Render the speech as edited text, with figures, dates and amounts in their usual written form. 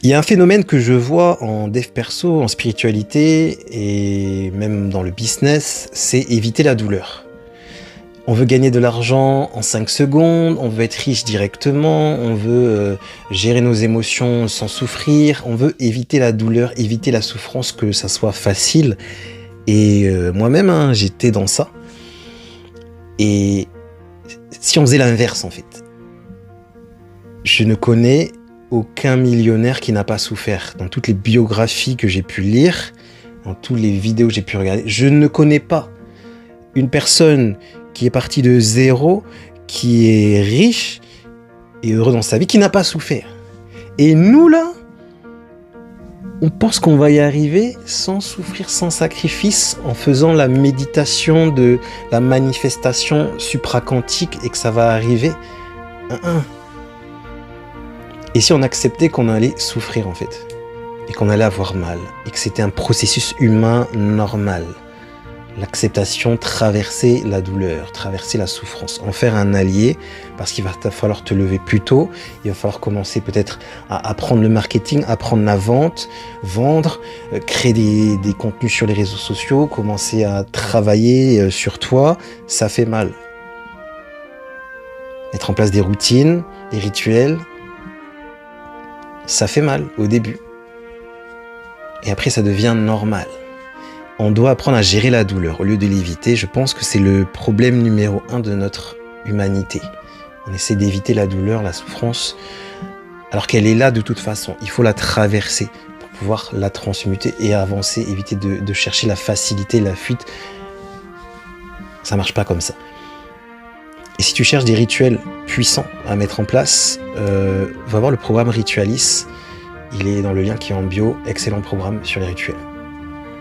Il y a un phénomène que je vois en dev perso, en spiritualité et même dans le business, c'est éviter la douleur. On veut gagner de l'argent en 5 secondes, on veut être riche directement, on veut gérer nos émotions sans souffrir, on veut éviter la douleur, éviter la souffrance, que ça soit facile. Et moi-même, hein, j'étais dans ça. Et si on faisait l'inverse, en fait, je ne connais aucun millionnaire qui n'a pas souffert. Dans toutes les biographies que j'ai pu lire, dans toutes les vidéos que j'ai pu regarder, je ne connais pas une personne qui est partie de zéro, qui est riche et heureux dans sa vie, qui n'a pas souffert. Et nous, là, on pense qu'on va y arriver sans souffrir, sans sacrifice, en faisant la méditation de la manifestation supraquantique et que ça va arriver. Et si on acceptait qu'on allait souffrir, en fait, et qu'on allait avoir mal, et que c'était un processus humain normal, l'acceptation, traverser la douleur, traverser la souffrance, en faire un allié, parce qu'il va falloir te lever plus tôt, il va falloir commencer peut-être à apprendre le marketing, apprendre la vente, vendre, créer des contenus sur les réseaux sociaux, commencer à travailler sur toi, ça fait mal. Mettre en place des routines, des rituels, ça fait mal au début. Et après, ça devient normal. On doit apprendre à gérer la douleur au lieu de l'éviter. Je pense que c'est le problème numéro 1 de notre humanité. On essaie d'éviter la douleur, la souffrance, alors qu'elle est là de toute façon. Il faut la traverser pour pouvoir la transmuter et avancer, éviter de chercher la facilité, la fuite. Ça marche pas comme ça. Et si tu cherches des rituels puissants à mettre en place, va voir le programme Ritualis. Il est dans le lien qui est en bio. Excellent programme sur les rituels.